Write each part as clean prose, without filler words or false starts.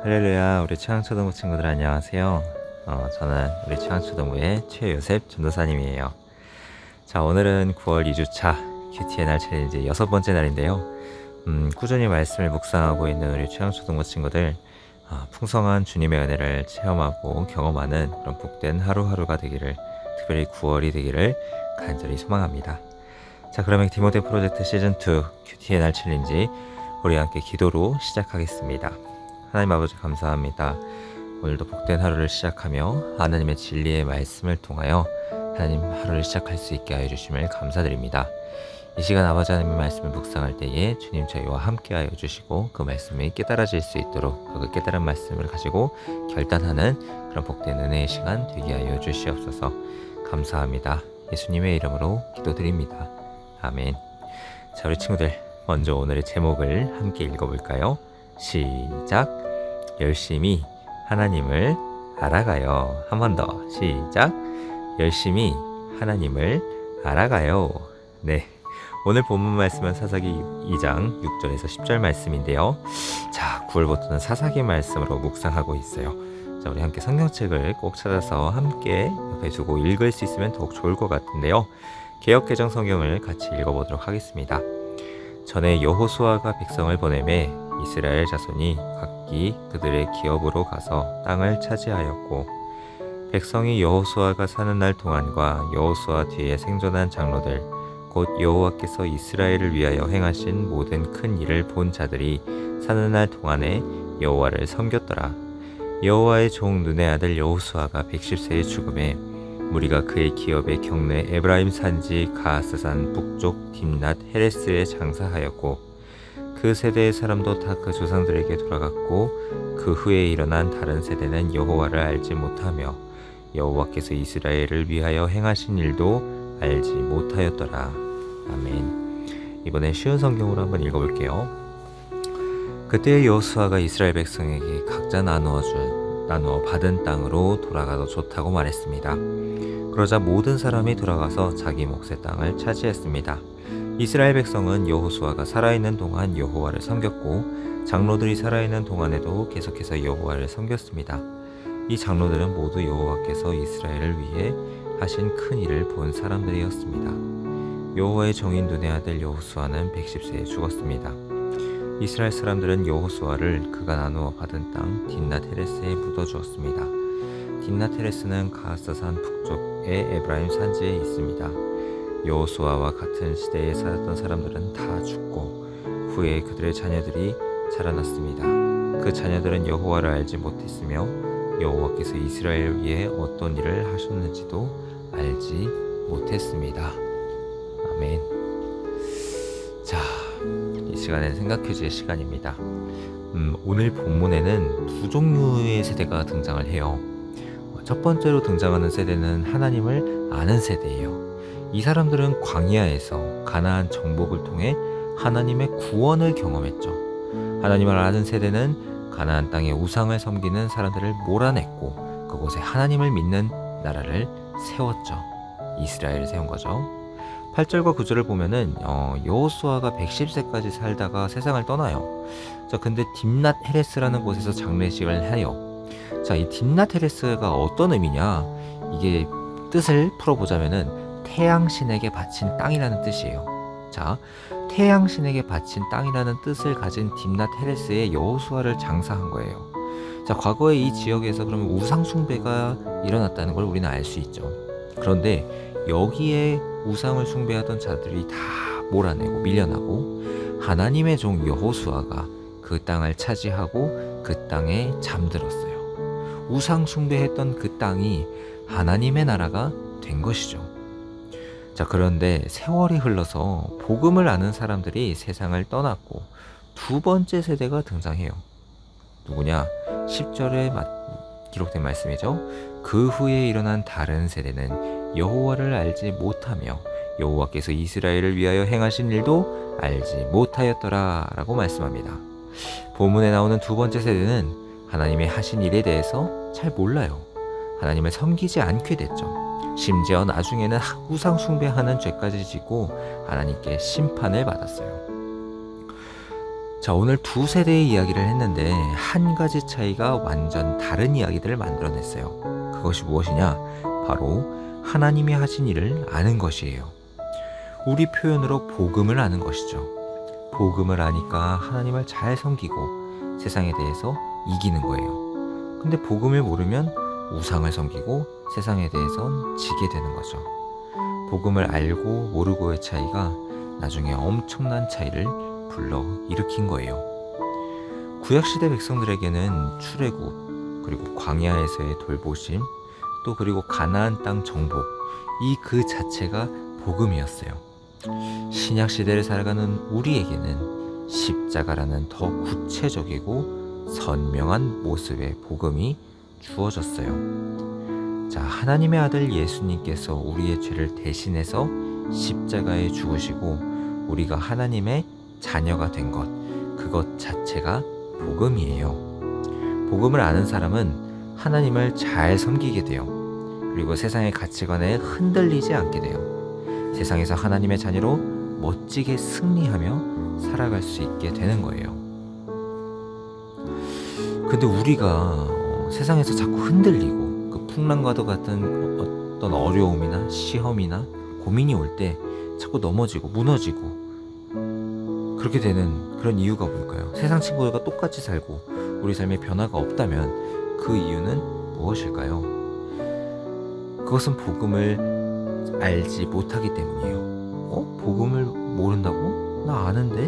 할렐루야, 우리 최양초등부 친구들 안녕하세요. 저는 우리 최양초등부의 최요셉 전도사님이에요. 자, 오늘은 9월 2주차 큐티의 날 챌린지 6번째 날인데요. 꾸준히 말씀을 묵상하고 있는 우리 최양초등부 친구들, 풍성한 주님의 은혜를 체험하고 경험하는 그런 복된 하루하루가 되기를, 특별히 9월이 되기를 간절히 소망합니다. 자, 그러면 디모데 프로젝트 시즌2 큐티의 날 챌린지 우리 함께 기도로 시작하겠습니다. 하나님 아버지 감사합니다. 오늘도 복된 하루를 시작하며 하나님의 진리의 말씀을 통하여 하나님 하루를 시작할 수 있게 하여 주심을 감사드립니다. 이 시간 아버지 하나님의 말씀을 묵상할 때에 주님 저희와 함께 하여 주시고 그 말씀이 깨달아질 수 있도록 그 깨달은 말씀을 가지고 결단하는 그런 복된 은혜의 시간 되게 하여 주시옵소서. 감사합니다. 예수님의 이름으로 기도드립니다. 아멘. 자, 우리 친구들 먼저 오늘의 제목을 함께 읽어볼까요? 시작. 열심히 하나님을 알아가요. 한 번 더 시작. 열심히 하나님을 알아가요. 네, 오늘 본문 말씀은 사사기 2장 6절에서 10절 말씀인데요. 자, 9월부터는 사사기 말씀으로 묵상하고 있어요. 자, 우리 함께 성경책을 꼭 찾아서 함께 옆에 두고 읽을 수 있으면 더욱 좋을 것 같은데요. 개역개정 성경을 같이 읽어보도록 하겠습니다. 전에 여호수아가 백성을 보내매 이스라엘 자손이 각기 그들의 기업으로 가서 땅을 차지하였고, 백성이 여호수아가 사는 날 동안과 여호수아 뒤에 생존한 장로들 곧 여호와께서 이스라엘을 위하여 행하신 모든 큰 일을 본 자들이 사는 날 동안에 여호와를 섬겼더라. 여호와의 종 눈의 아들 여호수아가 110세에 죽음에 무리가 그의 기업의 경내 에브라임 산지 가하스산 북쪽 딥낫 헤레스에 장사하였고, 그 세대의 사람도 다 그 조상들에게 돌아갔고, 그 후에 일어난 다른 세대는 여호와를 알지 못하며 여호와께서 이스라엘을 위하여 행하신 일도 알지 못하였더라. 아멘. 이번엔 쉬운 성경으로 한번 읽어볼게요. 그때 여호수아가 이스라엘 백성에게 각자 나누어 받은 땅으로 돌아가도 좋다고 말했습니다. 그러자 모든 사람이 돌아가서 자기 몫의 땅을 차지했습니다. 이스라엘 백성은 여호수아가 살아있는 동안 여호와를 섬겼고, 장로들이 살아있는 동안에도 계속해서 여호와를 섬겼습니다. 이 장로들은 모두 여호와께서 이스라엘을 위해 하신 큰 일을 본 사람들이었습니다. 여호와의 종인 눈의 아들 여호수아는 110세에 죽었습니다. 이스라엘 사람들은 여호수아를 그가 나누어 받은 땅 딥낫 헤레스에 묻어주었습니다. 딥낫 헤레스는 가하스산 북쪽의 에브라임 산지에 있습니다. 여호수아와 같은 시대에 살았던 사람들은 다 죽고 후에 그들의 자녀들이 자라났습니다. 그 자녀들은 여호와를 알지 못했으며 여호와께서 이스라엘을 위해 어떤 일을 하셨는지도 알지 못했습니다. 아멘. 자, 이 시간에는 생각 퀴즈의 시간입니다. 오늘 본문에는 두 종류의 세대가 등장을 해요. 첫 번째로 등장하는 세대는 하나님을 아는 세대예요. 이 사람들은 광야에서 가나안 정복을 통해 하나님의 구원을 경험했죠. 하나님을 아는 세대는 가나안 땅의 우상을 섬기는 사람들을 몰아냈고 그곳에 하나님을 믿는 나라를 세웠죠. 이스라엘을 세운 거죠. 8절과 9절을 보면은 여호수아가 110세까지 살다가 세상을 떠나요. 자, 근데 딥낫 헤레스라는 곳에서 장례식을 해요. 자, 이 딥낫 헤레스가 어떤 의미냐? 이게 뜻을 풀어보자면은 태양신에게 바친 땅이라는 뜻이에요. 자, 태양신에게 바친 땅이라는 뜻을 가진 딥낫 헤레스에 여호수아를 장사한 거예요. 자, 과거에 이 지역에서 그러면 우상 숭배가 일어났다는 걸 우리는 알 수 있죠. 그런데 여기에 우상을 숭배하던 자들이 다 몰아내고 밀려나고 하나님의 종 여호수아가 그 땅을 차지하고 그 땅에 잠들었어요. 우상 숭배했던 그 땅이 하나님의 나라가 된 것이죠. 자, 그런데 세월이 흘러서 복음을 아는 사람들이 세상을 떠났고 두 번째 세대가 등장해요. 누구냐? 10절에 기록된 말씀이죠. 그 후에 일어난 다른 세대는 여호와를 알지 못하며 여호와께서 이스라엘을 위하여 행하신 일도 알지 못하였더라 라고 말씀합니다. 본문에 나오는 두 번째 세대는 하나님의 하신 일에 대해서 잘 몰라요. 하나님을 섬기지 않게 됐죠. 심지어 나중에는 우상 숭배하는 죄까지 짓고 하나님께 심판을 받았어요. 자, 오늘 두 세대의 이야기를 했는데 한 가지 차이가 완전 다른 이야기들을 만들어냈어요. 그것이 무엇이냐? 바로 하나님이 하신 일을 아는 것이에요. 우리 표현으로 복음을 아는 것이죠. 복음을 아니까 하나님을 잘 섬기고 세상에 대해서 이기는 거예요. 근데 복음을 모르면 우상을 섬기고 세상에 대해선 지게 되는 거죠. 복음을 알고 모르고의 차이가 나중에 엄청난 차이를 불러 일으킨 거예요. 구약시대 백성들에게는 출애굽, 그리고 광야에서의 돌보심, 또 그리고 가나안 땅 정복, 이 그 자체가 복음이었어요. 신약시대를 살아가는 우리에게는 십자가라는 더 구체적이고 선명한 모습의 복음이 주어졌어요. 자, 하나님의 아들 예수님께서 우리의 죄를 대신해서 십자가에 죽으시고 우리가 하나님의 자녀가 된 것, 그것 자체가 복음이에요. 복음을 아는 사람은 하나님을 잘 섬기게 돼요. 그리고 세상의 가치관에 흔들리지 않게 돼요. 세상에서 하나님의 자녀로 멋지게 승리하며 살아갈 수 있게 되는 거예요. 근데 우리가 세상에서 자꾸 흔들리고 그 풍랑과도 같은 어떤 어려움이나 시험이나 고민이 올 때 자꾸 넘어지고 무너지고 그렇게 되는 그런 이유가 뭘까요? 세상 친구들과 똑같이 살고 우리 삶에 변화가 없다면 그 이유는 무엇일까요? 그것은 복음을 알지 못하기 때문이에요. 복음을 모른다고? 나 아는데?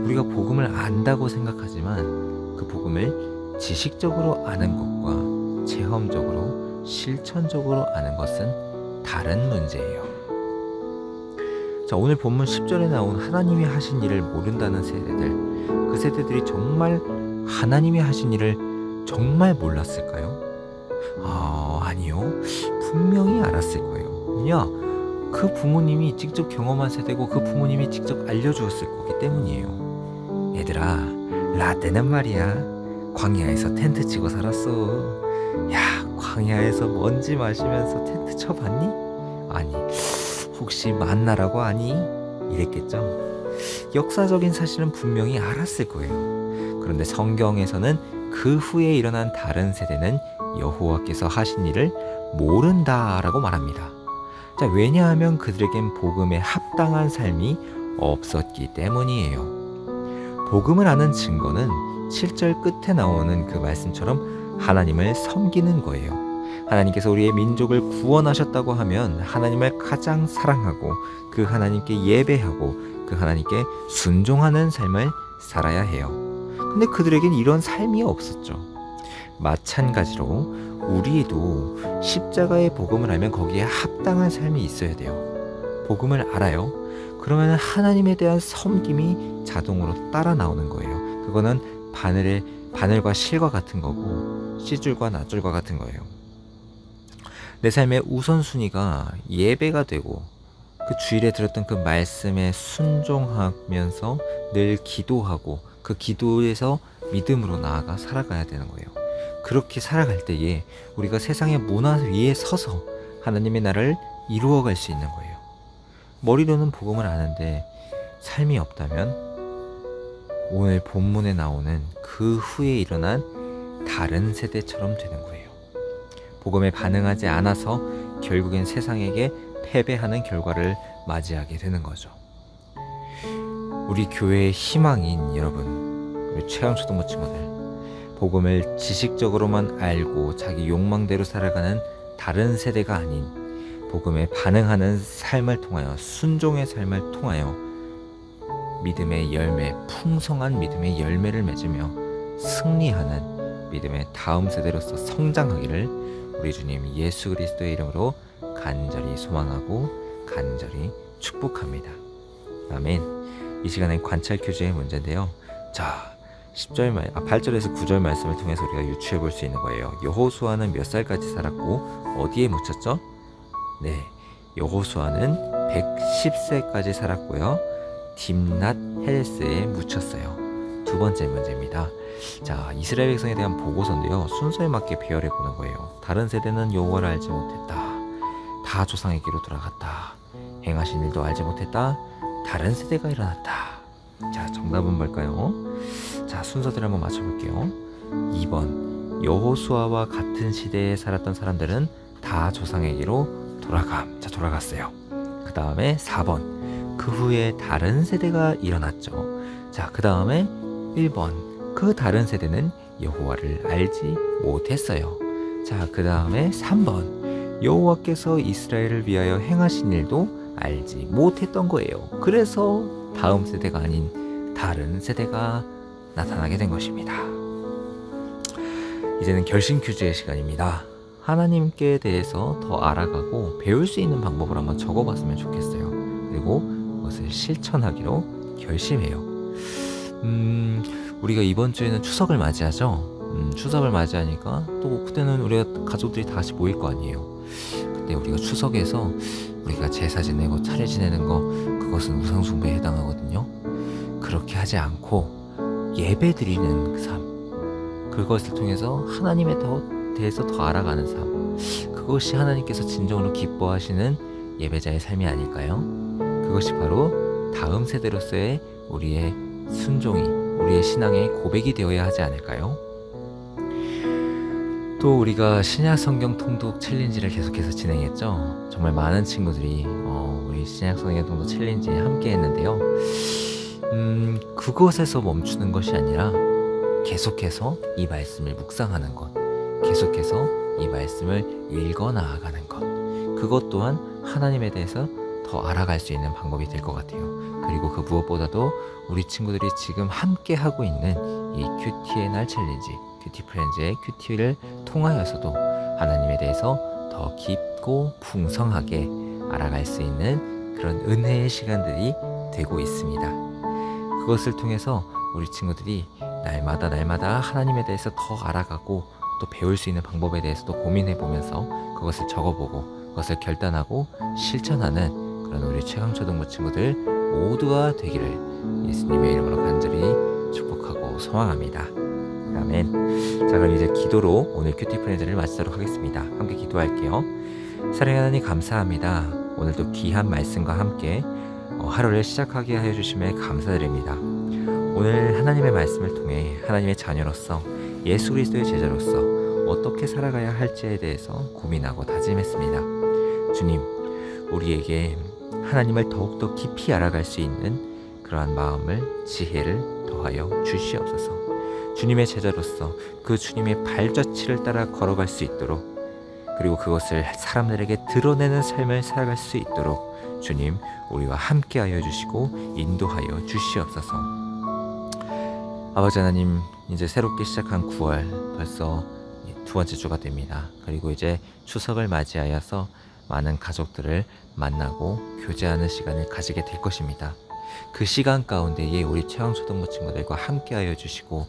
우리가 복음을 안다고 생각하지만 그 복음을 지식적으로 아는 것과 체험적으로 실천적으로 아는 것은 다른 문제예요. 자, 오늘 본문 10절에 나온 하나님이 하신 일을 모른다는 세대들, 그 세대들이 정말 하나님이 하신 일을 정말 몰랐을까요? 아니요. 분명히 알았을 거예요. 왜냐? 그 부모님이 직접 경험한 세대고 그 부모님이 직접 알려주었을 거기 때문이에요. 얘들아, 라떼는 말이야, 광야에서 텐트 치고 살았어. 야, 광야에서 먼지 마시면서 텐트 쳐봤니? 아니, 혹시 만나라고 아니? 이랬겠죠. 역사적인 사실은 분명히 알았을 거예요. 그런데 성경에서는 그 후에 일어난 다른 세대는 여호와께서 하신 일을 모른다라고 말합니다. 자, 왜냐하면 그들에겐 복음에 합당한 삶이 없었기 때문이에요. 복음을 아는 증거는 7절 끝에 나오는 그 말씀처럼 하나님을 섬기는 거예요. 하나님께서 우리의 민족을 구원하셨다고 하면 하나님을 가장 사랑하고 그 하나님께 예배하고 그 하나님께 순종하는 삶을 살아야 해요. 근데 그들에겐 이런 삶이 없었죠. 마찬가지로 우리도 십자가의 복음을 알면 거기에 합당한 삶이 있어야 돼요. 복음을 알아요. 그러면 하나님에 대한 섬김이 자동으로 따라 나오는 거예요. 그거는 바늘과 실과 같은 거고 씨줄과 낫줄과 같은 거예요. 내 삶의 우선순위가 예배가 되고 그 주일에 들었던 그 말씀에 순종하면서 늘 기도하고 그 기도에서 믿음으로 나아가 살아가야 되는 거예요. 그렇게 살아갈 때에 우리가 세상의 문화 위에 서서 하나님의 나라를 이루어갈 수 있는 거예요. 머리로는 복음을 아는데 삶이 없다면 오늘 본문에 나오는 그 후에 일어난 다른 세대처럼 되는 거예요. 복음에 반응하지 않아서 결국엔 세상에게 패배하는 결과를 맞이하게 되는 거죠. 우리 교회의 희망인 여러분, 우리 최강초등부 친구들, 복음을 지식적으로만 알고 자기 욕망대로 살아가는 다른 세대가 아닌 복음에 반응하는 삶을 통하여, 순종의 삶을 통하여 믿음의 열매, 풍성한 믿음의 열매를 맺으며 승리하는 믿음의 다음 세대로서 성장하기를 우리 주님 예수 그리스도의 이름으로 간절히 소망하고 간절히 축복합니다. 아멘. 이 시간엔 관찰 퀴즈의 문제인데요. 자, 8절에서 9절 말씀을 통해서 우리가 유추해 볼 수 있는 거예요. 여호수아는 몇 살까지 살았고 어디에 묻혔죠? 네, 여호수아는 110세까지 살았고요. 딥낫 헤레스에 묻혔어요. 두 번째 문제입니다. 자, 이스라엘 백성에 대한 보고서인데요. 순서에 맞게 배열해 보는 거예요. 다른 세대는 여호와를 알지 못했다. 다 조상에게로 돌아갔다. 행하신 일도 알지 못했다. 다른 세대가 일어났다. 자, 정답은 뭘까요? 자, 순서대로 한번 맞춰볼게요. 2번, 여호수아와 같은 시대에 살았던 사람들은 다 조상에게로 돌아갔어요. 그 다음에 4번, 그 후에 다른 세대가 일어났죠. 자, 그 다음에 1번, 그 다른 세대는 여호와를 알지 못했어요. 자, 그 다음에 3번, 여호와께서 이스라엘을 위하여 행하신 일도 알지 못했던 거예요. 그래서 다음 세대가 아닌 다른 세대가 나타나게 된 것입니다. 이제는 결심 퀴즈의 시간입니다. 하나님께 대해서 더 알아가고 배울 수 있는 방법을 한번 적어봤으면 좋겠어요. 그리고 그것을 실천하기로 결심해요. 우리가 이번 주에는 추석을 맞이하죠. 추석을 맞이하니까 또 그때는 우리가 가족들이 다 같이 모일 거 아니에요. 근데 우리가 추석에서 우리가 제사 지내고 차례 지내는 거, 그것은 우상숭배에 해당하거든요. 그렇게 하지 않고 예배 드리는 그 삶, 그것을 통해서 하나님에 대해서 더 알아가는 삶, 그것이 하나님께서 진정으로 기뻐하시는 예배자의 삶이 아닐까요? 그것이 바로 다음 세대로서의 우리의 순종이, 우리의 신앙의 고백이 되어야 하지 않을까요? 또 우리가 신약 성경 통독 챌린지를 계속해서 진행했죠. 정말 많은 친구들이 우리 신약 성경 통독 챌린지에 함께 했는데요. 그것에서 멈추는 것이 아니라 계속해서 이 말씀을 묵상하는 것, 계속해서 이 말씀을 읽어 나아가는 것, 그것 또한 하나님에 대해서 더 알아갈 수 있는 방법이 될 것 같아요. 그리고 그 무엇보다도 우리 친구들이 지금 함께 하고 있는 이 큐티의 날 챌린지, 큐티 프렌즈의 큐티를 통하여서도 하나님에 대해서 더 깊고 풍성하게 알아갈 수 있는 그런 은혜의 시간들이 되고 있습니다. 그것을 통해서 우리 친구들이 날마다 하나님에 대해서 더 알아가고 또 배울 수 있는 방법에 대해서도 고민해 보면서 그것을 적어보고 그것을 결단하고 실천하는 그런 우리 최강초등부 친구들 모두가 되기를 예수님의 이름으로 간절히 축복하고 소망합니다. 아멘. 자, 그럼 이제 기도로 오늘 큐티 프렌즈를 마치도록 하겠습니다. 함께 기도할게요. 사랑하는 하나님, 감사합니다. 오늘도 귀한 말씀과 함께 하루를 시작하게 하여 주심에 감사드립니다. 오늘 하나님의 말씀을 통해 하나님의 자녀로서 예수 그리스도의 제자로서 어떻게 살아가야 할지에 대해서 고민하고 다짐했습니다. 주님, 우리에게 하나님을 더욱더 깊이 알아갈 수 있는 그러한 마음을, 지혜를 더하여 주시옵소서. 주님의 제자로서 그 주님의 발자취를 따라 걸어갈 수 있도록, 그리고 그것을 사람들에게 드러내는 삶을 살아갈 수 있도록 주님, 우리와 함께하여 주시고 인도하여 주시옵소서. 아버지 하나님, 이제 새롭게 시작한 9월 벌써 두 번째 주가 됩니다. 그리고 이제 추석을 맞이하여서 많은 가족들을 만나고 교제하는 시간을 가지게 될 것입니다. 그 시간 가운데에 우리 최강초등부 친구들과 함께하여 주시고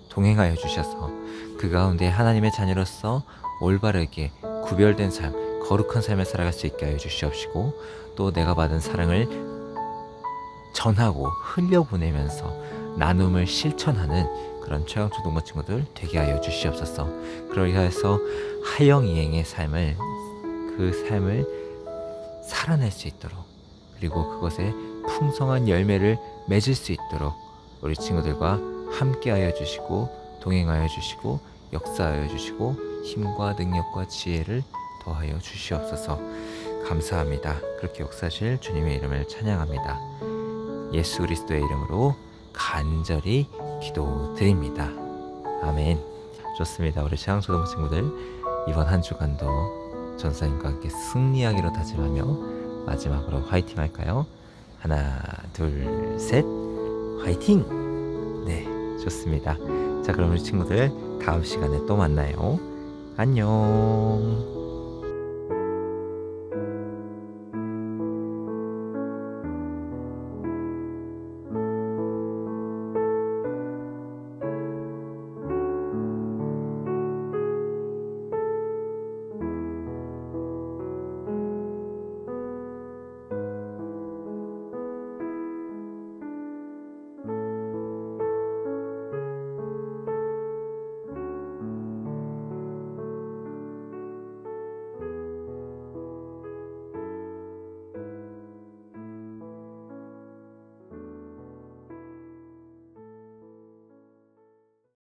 동행하여 주셔서 그 가운데 하나님의 자녀로서 올바르게 구별된 삶, 거룩한 삶을 살아갈 수 있게 하여 주시옵시고, 또 내가 받은 사랑을 전하고 흘려보내면서 나눔을 실천하는 그런 최강초등부 친구들 되게 하여 주시옵소서. 그러기 위해서 하영이행의 삶을, 그 삶을 살아낼 수 있도록, 그리고 그것에 풍성한 열매를 맺을 수 있도록 우리 친구들과 함께하여 주시고 동행하여 주시고 역사하여 주시고 힘과 능력과 지혜를 더하여 주시옵소서. 감사합니다. 그렇게 역사하실 주님의 이름을 찬양합니다. 예수 그리스도의 이름으로 간절히 기도드립니다. 아멘. 좋습니다. 우리 최강초등부 친구들, 이번 한 주간도 전사님과 함께 승리하기로 다짐하며 마지막으로 화이팅 할까요? 하나, 둘, 셋, 화이팅! 네, 좋습니다. 자, 그럼 우리 친구들 다음 시간에 또 만나요. 안녕.